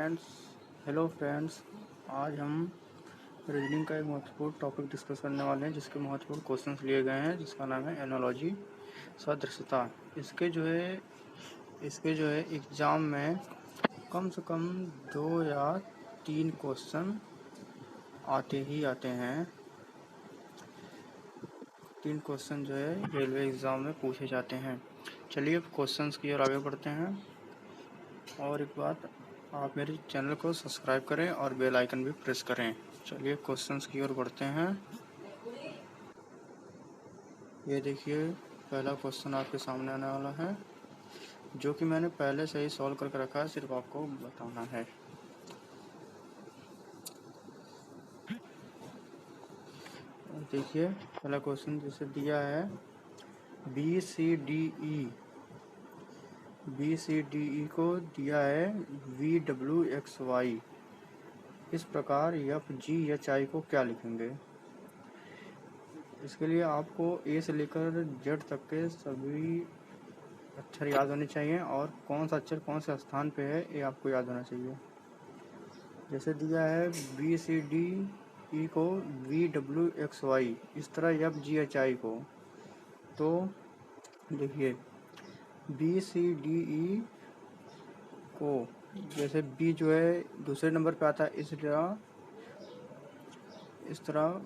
Friends hello friends, आज हम reasoning का एक महत्वपूर्ण टॉपिक डिस्कस करने वाले हैं जिसके महत्वपूर्ण क्वेश्चंस लिए गए हैं, जिसका नाम है एनालॉजी, सदृशता। इसके जो है एग्ज़ाम में कम से कम 2 या 3 क्वेश्चन आते ही आते हैं। 3 क्वेश्चन जो है रेलवे एग्ज़ाम में पूछे जाते हैं। चलिए क्वेश्चंस की ओर आगे बढ़ते हैं। और एक बात, आप मेरे चैनल को सब्सक्राइब करें और बेल आइकन भी प्रेस करें। चलिए क्वेश्चंस की ओर बढ़ते हैं। ये देखिए, पहला क्वेश्चन आपके सामने आने वाला है, जो कि मैंने पहले से ही सॉल्व करके रखा है, सिर्फ आपको बताना है। देखिए, पहला क्वेश्चन जैसे दिया है, बी सी डी ई को दिया है वी डब्ल्यू एक्स वाई। इस प्रकार एफ जी एच आई को क्या लिखेंगे? इसके लिए आपको ए से लेकर जेड तक के सभी अक्षर याद होने चाहिए, और कौन सा अक्षर कौन से स्थान पे है ये आपको याद होना चाहिए। जैसे दिया है बी सी डी ई को वी डब्ल्यू एक्स वाई, इस तरह एफ जी एच आई को। तो देखिए, बी सी डी ई को जैसे बी जो है दूसरे नंबर पे आता है, इस तरह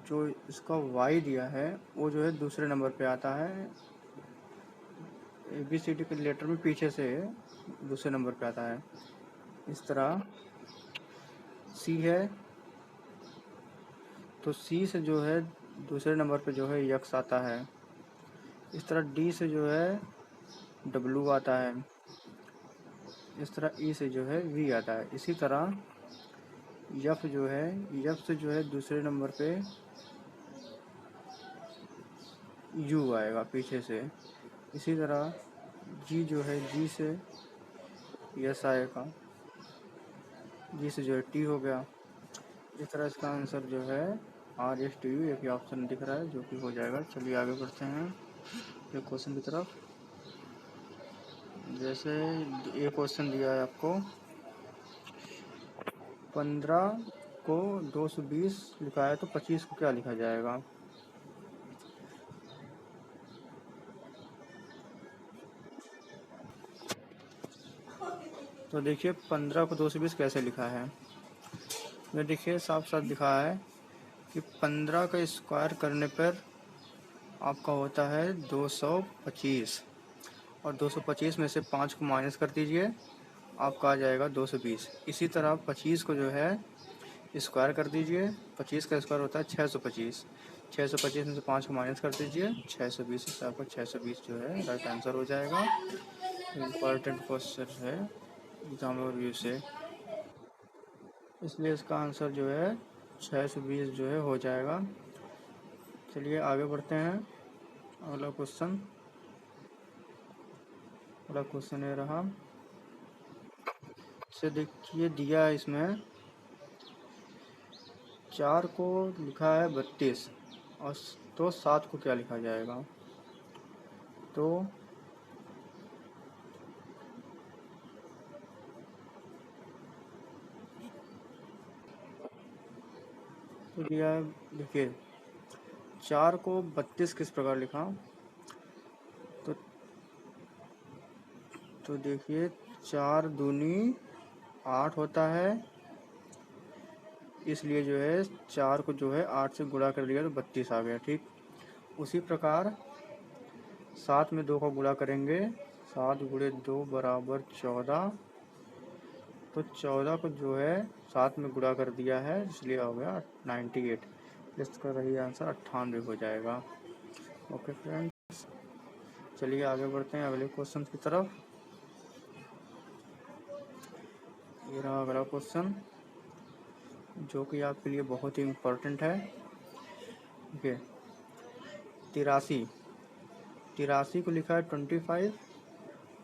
जो इसका वाई दिया है वो जो है दूसरे नंबर पे आता है। ए बी सी डी के लेटर में पीछे से दूसरे नंबर पे आता है। इस तरह सी है, तो सी से जो है दूसरे नंबर पे जो है यक्स आता है। इस तरह डी से जो है डब्लू आता है। इस तरह ई से जो है वी आता है। इसी तरह यफ जो है, यफ से जो है दूसरे नंबर पे यू आएगा पीछे से। इसी तरह जी जो है, जी से यस आएगा, जी से जो है टी हो गया। इस तरह इसका आंसर जो है आर एस टी यू, एक ही ऑप्शन दिख रहा है जो कि हो जाएगा। चलिए आगे बढ़ते हैं एक क्वेश्चन की तरफ। जैसे ये क्वेश्चन दिया है आपको, 15 को 220 लिखा है, तो 25 को क्या लिखा जाएगा? तो देखिए, 15 को 220 कैसे लिखा है। ये देखिए, साफ साफ लिखा है कि 15 का स्क्वायर करने पर आपका होता है 225, और 225 में से 5 को माइनस कर दीजिए, आपका आ जाएगा 220। इसी तरह 25 को जो है स्क्वायर कर दीजिए। 25 का स्क्वायर होता है 625। 625 में से 5 को माइनस कर दीजिए, 620 से आपका 620 जो है राइट आंसर हो जाएगा। इम्पॉर्टेंट क्वेश्चन है एग्जाम व्यू से, इसलिए इसका आंसर जो है 620 जो है हो जाएगा। चलिए आगे बढ़ते हैं। अगला क्वेश्चन ये रहा। से देखिए, दिया है इसमें 4 को लिखा है 32, और तो 7 को क्या लिखा जाएगा? तो दिया है, देखिए 4 को 32 किस प्रकार लिखा। तो तो देखिए, 4 दूनी 8 होता है, इसलिए जो है 4 को जो है 8 से गुणा कर दिया तो 32 आ गया। ठीक उसी प्रकार 7 में 2 का गुणा करेंगे, 7 गुणे 2 बराबर 14। तो 14 को जो है 7 में गुणा कर दिया है, इसलिए हो गया 98। इसका रही आंसर 98 हो जाएगा। ओके फ्रेंड्स, चलिए आगे बढ़ते हैं अगले क्वेश्चन की तरफ। ये रहा अगला क्वेश्चन, जो कि आपके लिए बहुत ही इम्पोर्टेंट है। ओके, 83 को लिखा है 25,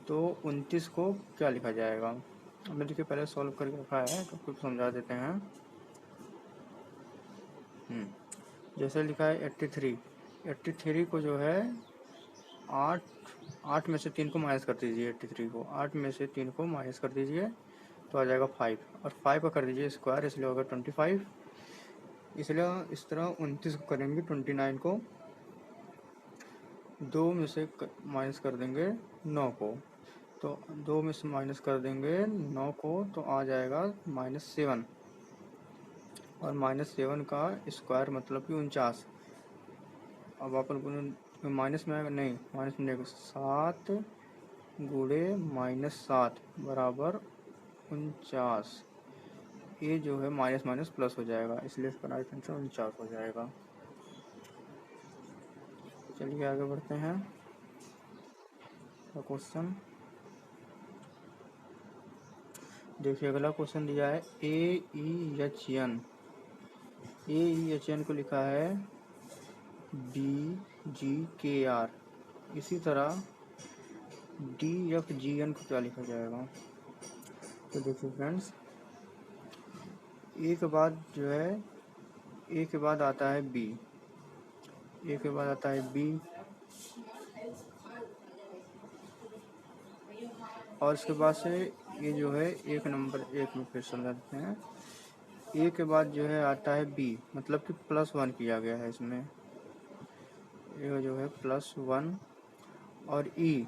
तो 29 को क्या लिखा जाएगा? हमने देखिए पहले सॉल्व करके रखा है, तो कुछ समझा देते हैं। जैसे लिखा है 83 को जो है 8 में से 3 को माइनस कर दीजिए। 83 को 8 में से 3 को माइनस कर दीजिए, तो आ जाएगा 5, और 5 का कर दीजिए स्क्वायर, इसलिए होगा 25। इसलिए इस तरह 29 को करेंगे 29 को, 2 में से माइनस कर देंगे 9 को, तो 2 में से माइनस कर देंगे 9 को, तो आ जाएगा -7, और -7 का स्क्वायर मतलब कि 49। अब अपन माइनस में आएगा, नहीं माइनस में नहीं, 7 गुणे -7 बराबर 49। ये जो है माइनस माइनस प्लस हो जाएगा, इसलिए इसका राइट आंसर 49 हो जाएगा। चलिए आगे बढ़ते हैं। क्वेश्चन देखिए, अगला क्वेश्चन दिया है AEHN। AEHN को लिखा है BGKR। इसी तरह DFGN को क्या लिखा जाएगा? तो देखिए फ्रेंड्स, ए के बाद जो है, ए के बाद आता है बी, ए के बाद आता है बी, और इसके बाद से ये जो है एक नंबर एक में फिर समझते हैं। ए के बाद जो है आता है बी, मतलब कि +1 किया गया है इसमें, ये जो है +1, और ई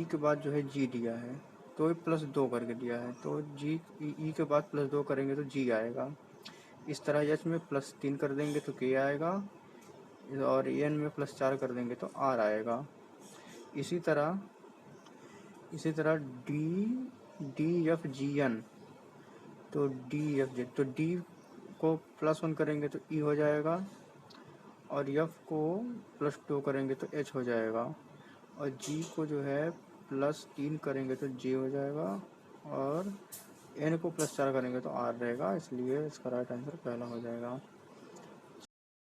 के बाद जो है जी दिया है, तो ये +2 करके दिया है, तो जी ई के बाद +2 करेंगे तो जी आएगा। इस तरह एच में +3 कर देंगे तो के आएगा, और एन में +4 कर देंगे तो आर आएगा। इसी तरह DFGN, तो DFG, तो डी को +1 करेंगे तो ई हो जाएगा, और एफ को +2 करेंगे तो एच हो जाएगा, और जी को जो है +3 करेंगे तो जे हो जाएगा, और एन को +4 करेंगे तो आर रहेगा, इसलिए इसका राइट आंसर पहला हो जाएगा।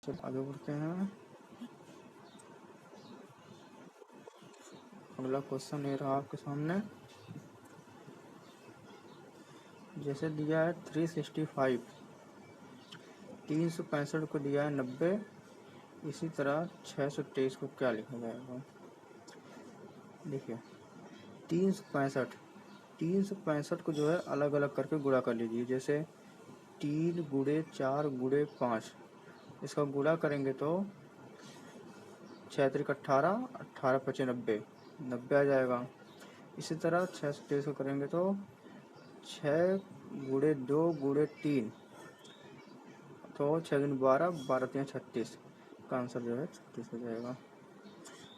चलिए आगे बढ़ते हैं। अगला क्वेश्चन ये रहा आपके सामने, जैसे दिया है 365, 365 को दिया है 90, इसी तरह 623 को क्या लिखा जाएगा? देखिए 365 को जो है अलग अलग करके गुणा कर लीजिए, जैसे 3 गुणे 4 गुणे 5, इसका गुणा करेंगे तो 6 3 18, 18 5 90, 90 आ जाएगा। इसी तरह 623 को करेंगे तो 6 गुणे 2 गुणे 3, तो 6 दिन 12, 12 3 36, का आंसर जो है 36 हो जाएगा।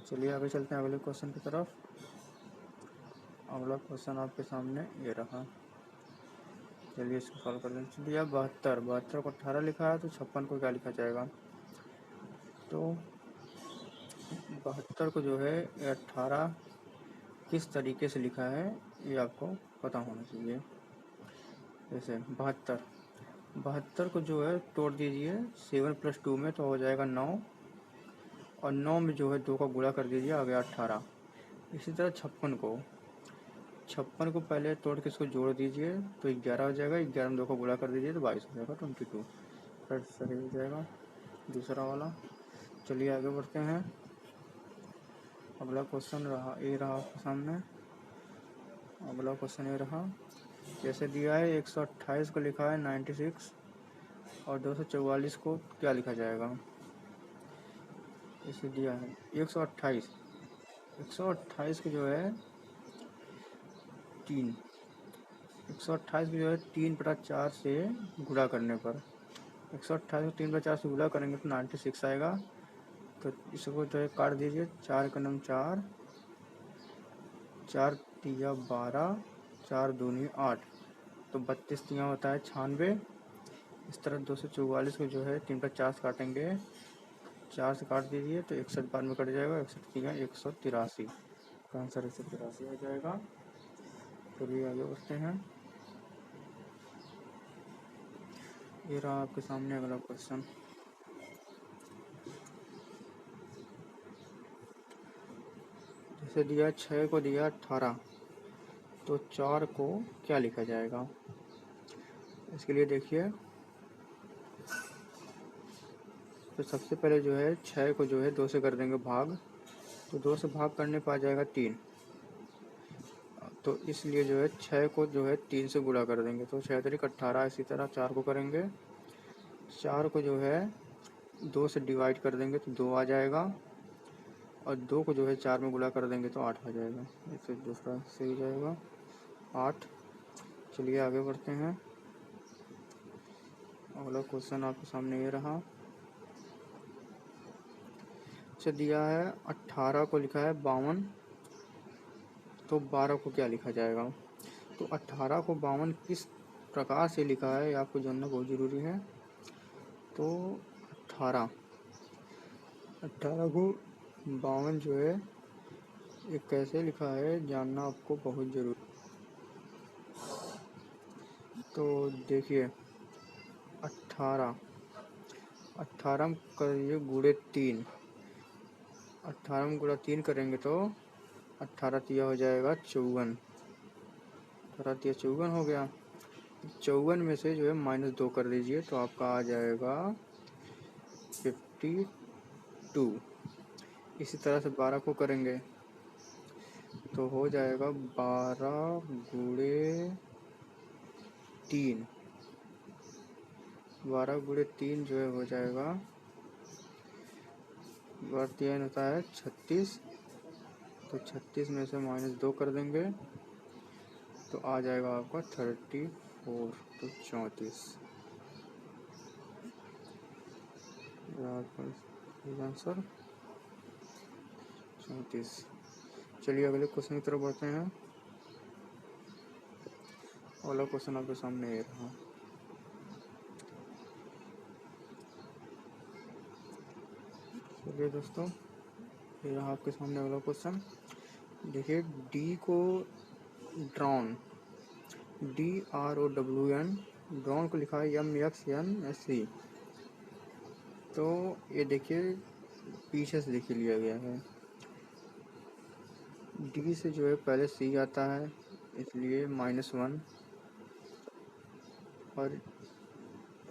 चलिए आगे चलते हैं अगले क्वेश्चन की तरफ। अगला क्वेश्चन आपके सामने ये रहा, चलिए इसको सॉल्व कर दें। चलिए अब 72 को 18 लिखा है, तो 56 को क्या लिखा जाएगा? तो 72 को जो है 18 किस तरीके से लिखा है ये आपको पता होना चाहिए। जैसे 72 को जो है तोड़ दीजिए 7 + 2 में, तो हो जाएगा 9, और 9 में जो है 2 का गुणा कर दीजिए, आ गया 18। इसी तरह 56 को पहले तोड़ के इसको जोड़ दीजिए तो 11 हो जाएगा, 11 में 2 का गुणा कर दीजिए तो 22 हो जाएगा, 22 फिर सही हो जाएगा दूसरा वाला। चलिए आगे बढ़ते हैं। अगला क्वेश्चन रहा ये रहा आपके सामने, अगला क्वेश्चन ये रहा, जैसे दिया है 128 को लिखा है 96, और 244 को क्या लिखा जाएगा? इसे दिया है 128 को जो है 3/4 से गुणा करने पर, 128 को 3/4 से गुणा करेंगे तो 96 आएगा। तो इसको जो है काट दीजिए, 4 का नम 4, 4 तिया 12, 4 दूनी 8, तो 32 तिया होता है 96। इस तरह 244 को जो है 3/4 से काटेंगे, 4 से काट दीजिए तो 61 बार में कट जाएगा, 61 तिया 183, का आंसर 183 हो जाएगा। चलिए आगे बढ़ते हैं। ये रहा आपके सामने अगला क्वेश्चन, जैसे दिया 6 को दिया 18, तो 4 को क्या लिखा जाएगा? इसके लिए देखिए, तो सबसे पहले जो है 6 को जो है 2 से कर देंगे भाग, तो 2 से भाग करने पर आ जाएगा 3, तो इसलिए जो है 6 को जो है 3 से गुणा कर देंगे, तो 6 तरीक 18। इसी तरह 4 को करेंगे, 4 को जो है 2 से डिवाइड कर देंगे तो 2 आ जाएगा, और 2 को जो है 4 में गुणा कर देंगे तो 8 आ जाएगा। इससे दूसरा सही जाएगा 8। चलिए आगे बढ़ते हैं। अगला क्वेश्चन आपके सामने ये रहा। अच्छा दिया है 18 को लिखा है 52, तो 12 को क्या लिखा जाएगा। तो 18 को 52 किस प्रकार से लिखा है ये आपको जानना बहुत ज़रूरी है। तो 18 को 52 जो है ये कैसे लिखा है जानना आपको बहुत ज़रूरी। तो देखिए 18 में करिए गुणे 3, 18 में गुणा 3 करेंगे तो 18 तिया हो जाएगा 54, 18 तिया 54 हो गया। 54 में से जो है -2 कर दीजिए तो आपका आ जाएगा 52। इसी तरह से 12 को करेंगे तो हो जाएगा 12 गुणे 3, 12 गुणे 3 जो है हो जाएगा 3 होता है 36, तो 36 में से -2 कर देंगे तो आ जाएगा आपका 34, तो 34 आंसर 34। चलिए अगले क्वेश्चन की तरफ बढ़ते हैं। अगला क्वेश्चन आपके सामने ये रहा। चलिए दोस्तों ये रहा आपके सामने अगला क्वेश्चन। देखिए डी को ड्रॉन, DROWN, ड्रॉन को लिखा है MXNSC। तो ये देखिए पीछे से देखिए लिया गया है। डी से जो है पहले सी आता है इसलिए -1, और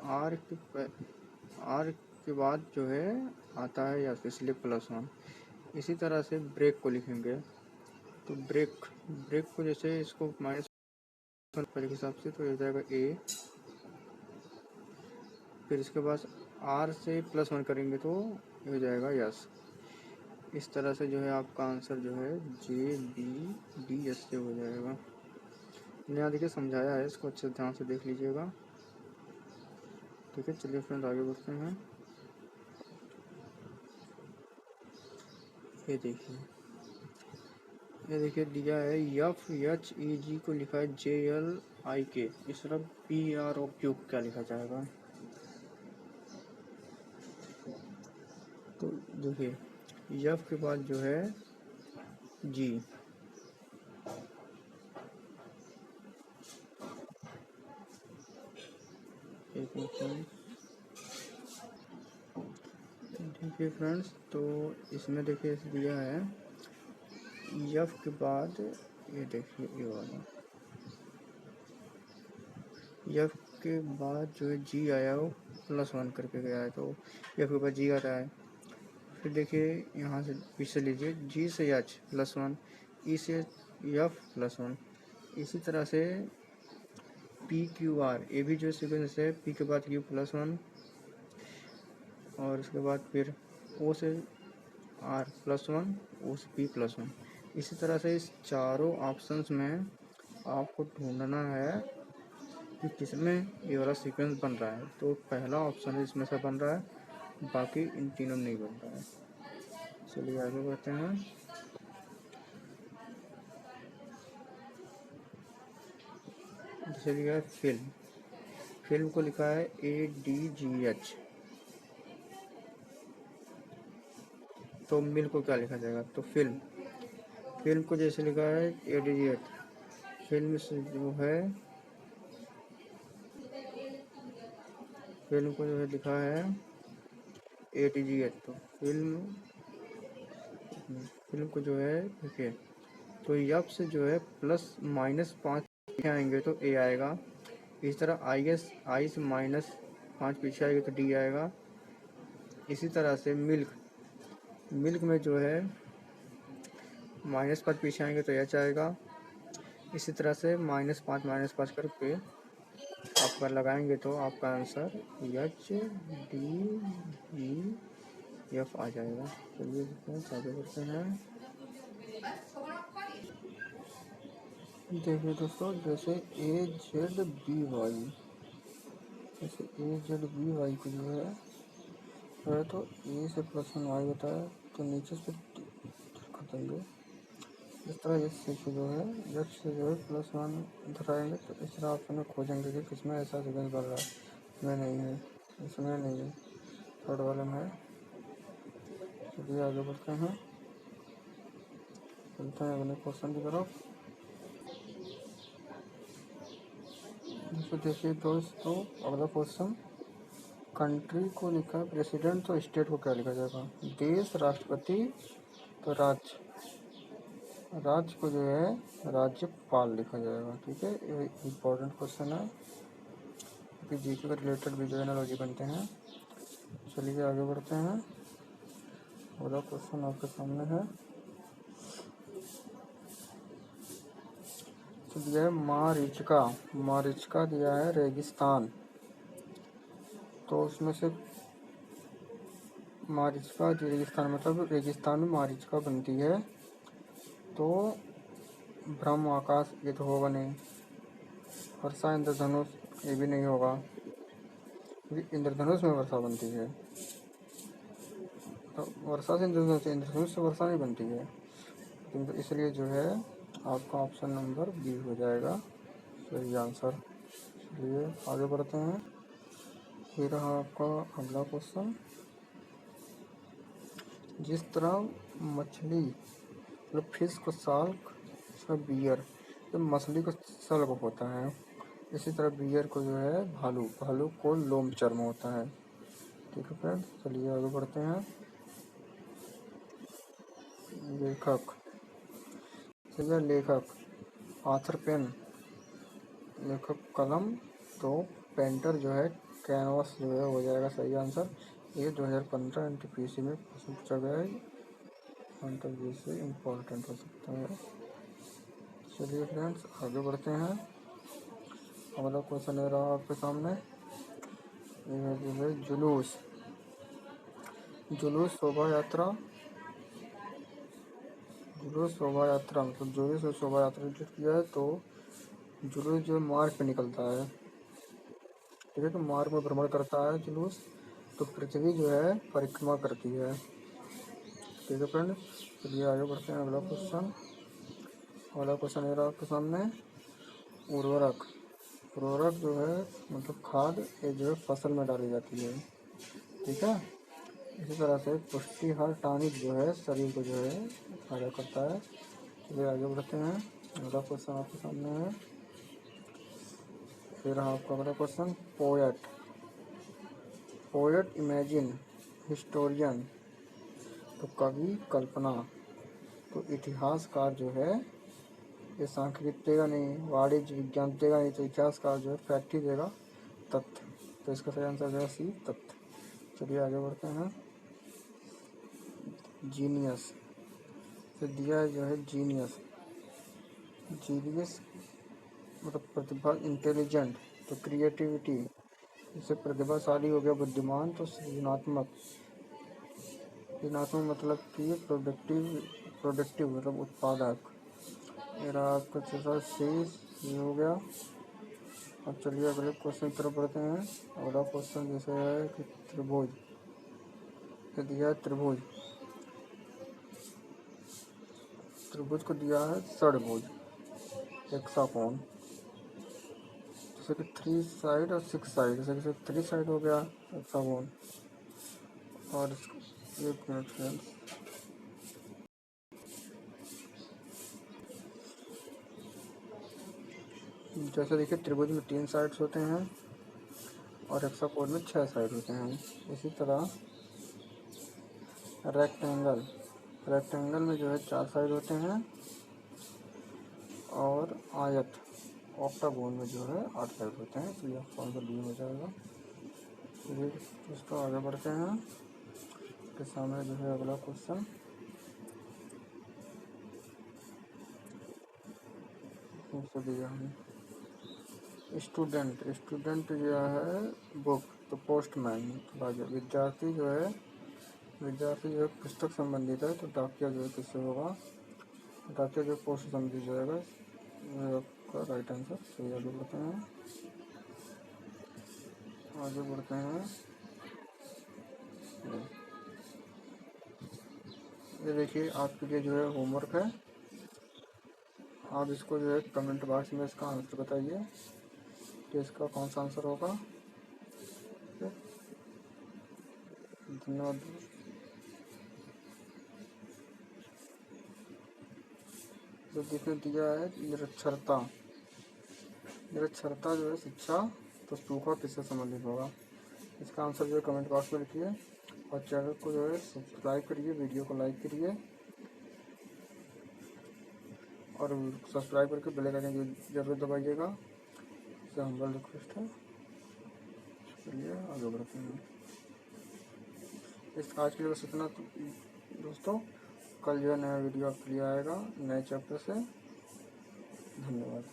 आर के बाद जो है आता है या इसलिए +1। इसी तरह से ब्रेक को लिखेंगे तो ब्रेक को जैसे इसको -1 पहले के हिसाब से तो हो जाएगा A, फिर इसके बाद R से +1 करेंगे तो हो जाएगा यस। इस तरह से जो है आपका आंसर जो है JBDS से हो जाएगा। मैंने यहाँ देखिए समझाया है, इसको अच्छे ध्यान से देख लीजिएगा। ठीक है चलिए फ्रेंड आगे बढ़ते हैं। ये देखिए दिया है FHEG को लिखा है JLIK, इस तरफ PROQ क्या लिखा जाएगा। तो देखिए F के बाद जो है G, देखिए फ्रेंड्स तो इसमें देखिए दिया है F के बाद ये देखिए ये वाला F के बाद जो है G आया वो +1 करके गया है, तो F के बाद G आता है। फिर देखिए यहाँ से पीछे लीजिए G से H +1, E से F +1। इसी तरह से PQR ये भी जो सीक्वेंस है P के बाद Q +1, और उसके बाद फिर O से R +1, O से P +1। इसी तरह से इस चारों ऑप्शंस में आपको ढूंढना है कि किसमें ये वाला सीक्वेंस बन रहा है। तो पहला ऑप्शन इसमें से बन रहा है, बाकी इन तीनों में नहीं बन रहा है। चलिए आगे बढ़ते हैं। चलिए फिल्म को लिखा है ADGH, तो मिल को क्या लिखा जाएगा। तो फिल्म को जैसे लिखा है ADGH, फिल्म से जो है फिल्म को जो है लिखा है ADGH, तो फिल्म को जो है देखिए तो F से जो है +-5 पीछे आएंगे तो A आएगा। इस तरह I से -5 पीछे आएंगे तो D आएगा। इसी तरह से मिल्क में जो है -5 पीछे आएंगे तो H आएगा। इसी तरह से -5 करके आपका लगाएंगे तो आपका आंसर HDEF आ जाएगा। चलिए आगे बढ़ते हैं। देखिए दोस्तों, जैसे AZBY, जैसे AZBY को जो है तो ए से +1 y होता है, तो नीचे से कर देंगे। इस तरह एच से जो है x से जो है +1 इधर आएंगे, तो इस तरह ऑप्शन में खोजेंगे कि किसमें ऐसा सीक्वेंस बन रहा है। इसमें नहीं है, इसमें नहीं है, थर्ड वाले में है। चलिए आगे बढ़ते हैं, चलते हैं अगले क्वेश्चन की तरफ। देखिए दोस्तों, अगला क्वेश्चन, कंट्री को लिखा है प्रेसिडेंट, तो स्टेट को क्या लिखा जाएगा? देश, राष्ट्रपति, तो राज्य को जो है राज्यपाल लिखा जाएगा। ठीक है, ये इम्पोर्टेंट क्वेश्चन है, क्योंकि जीके के रिलेटेड भी जो है एनालॉजी बनते हैं। चलिए आगे बढ़ते हैं, अगला क्वेश्चन आपके सामने है। तो दिया है मारीचका दिया है रेगिस्तान, तो उसमें से मारीचका रेगिस्तान मतलब रेगिस्तान में मारीचका बनती है, तो ब्रह्म आकाश ये तो होगा नहीं, वर्षा इंद्रधनुष ये भी नहीं होगा, क्योंकि इंद्रधनुष में वर्षा बनती है, तो वर्षा से इंद्रधनुष से वर्षा नहीं बनती है, तो इसलिए जो है आपका ऑप्शन नंबर बी हो जाएगा सही आंसर। चलिए आगे बढ़ते हैं, ये रहा आपका अगला क्वेश्चन। जिस तरह मछली मतलब फिश को साल्क, बियर तो मछली को सल्क होता है, इसी तरह बियर को जो है भालू को लोम चर्म होता है। ठीक है फ्रेंड, चलिए आगे बढ़ते हैं। लेखक, लेखक आथर पेन, लेखक कलम, तो पेंटर जो है कैनवास जो है हो जाएगा सही आंसर। ये 2015 NTPC में प्रश्न पूछा गया है, इंटरव्यू से इम्पोर्टेंट हो सकता है। चलिए फ्रेंड्स आगे बढ़ते हैं, अगला क्वेश्चन है रहा आपके सामने। ये जो है जुलूस शोभा यात्रा, मतलब जुलूस और शोभा यात्रा किया है, तो जुलूस जो मार्ग पे निकलता है, ठीक है, तो मार्ग में भ्रमण करता है जुलूस, तो पृथ्वी जो है परिक्रमा करती है। ठीक है फ्रेंड, चलिए आगे बढ़ते हैं, अगला क्वेश्चन है आपके सामने। उर्वरक जो है मतलब खाद, ये जो है फसल में डाली जाती है। ठीक है, इसी तरह से पुष्टिहार टॉनिक जो है शरीर को जो है फायदा करता है। चलिए आगे बढ़ते हैं, अगला क्वेश्चन आपके सामने है। फिर आपका अगला क्वेश्चन, पोएट इमेजिन, हिस्टोरियन तो कवि, कल्पना तो इतिहासकार जो है ये सांख्यिक देगा नहीं, वाणिज्य विज्ञान देगा नहीं, तो इतिहासकार जो है फैक्ट ही देगा, तथ्य, तो इसका सही आंसर जो है सी, तथ्य। चलिए आगे बढ़ते हैं। जीनियस तो दिया है जो है जीनियस मतलब प्रतिभा, इंटेलिजेंट तो क्रिएटिविटी, जैसे प्रतिभाशाली हो गया बुद्धिमान, तो सृजनात्मक मतलब कि प्रोडक्टिव मतलब उत्पादक। मेरा आपका चौथा शेष ये हो गया। अब चलिए अगले क्वेश्चन की तरफ बढ़ते हैं। अगला क्वेश्चन जैसे है कि त्रिभुज, तो दिया है त्रिभुज को दिया है षडभुज, हेक्सागोन, जैसे कि 3 साइड और 6 साइड, जैसे 3 साइड हो गया हेक्सागोन, और एक मिनट फ्रेंड्स, जैसे देखिए त्रिभुज में 3 साइड्स होते हैं और हेक्सागोन में 6 साइड होते हैं। इसी तरह रेक्टेंगल में जो है 4 साइड होते हैं, और ऑक्टागोन में जो है 8 साइड होते हैं, तो यह कौन सा डी हो जाएगा। चलिए इसको आगे बढ़ते हैं, के सामने जो है अगला क्वेश्चन। उसको दिया हमने। स्टूडेंट, स्टूडेंट जो है बुक, तो पोस्टमैन। तो आगे विद्यार्थी जो है, विद्यार्थी जो है पुस्तक संबंधित है, तो डाकिया जो है किससे होगा, डाकिया जो पोस्ट से संबंधित जाएगा। ये आपका राइट आंसर। सही, आगे बढ़ते हैं, आगे बढ़ते हैं। ये देखिए आपके लिए जो है होमवर्क है, आप इसको जो है कमेंट बॉक्स में इसका आंसर बताइए कि इसका कौन सा आंसर होगा। धन्यवाद। जो देखने दिया है निरक्षरता, निरक्षरता जो है शिक्षा, तो सूखा किससे संबंधित होगा। इसका आंसर जो है कमेंट बॉक्स में लिखिए और चैनल को जो है सब्सक्राइब करिए, वीडियो को लाइक करिए और सब्सक्राइब करके बेल आइकन की जरूर दबाइएगा। इससे हम्बल रिक्वेस्ट है। चलिए आगे बढ़ते हैं। इस आज के लिए बस इतना दोस्तों। कल जो है नया वीडियो आपके लिए आएगा नए चैप्टर से। धन्यवाद।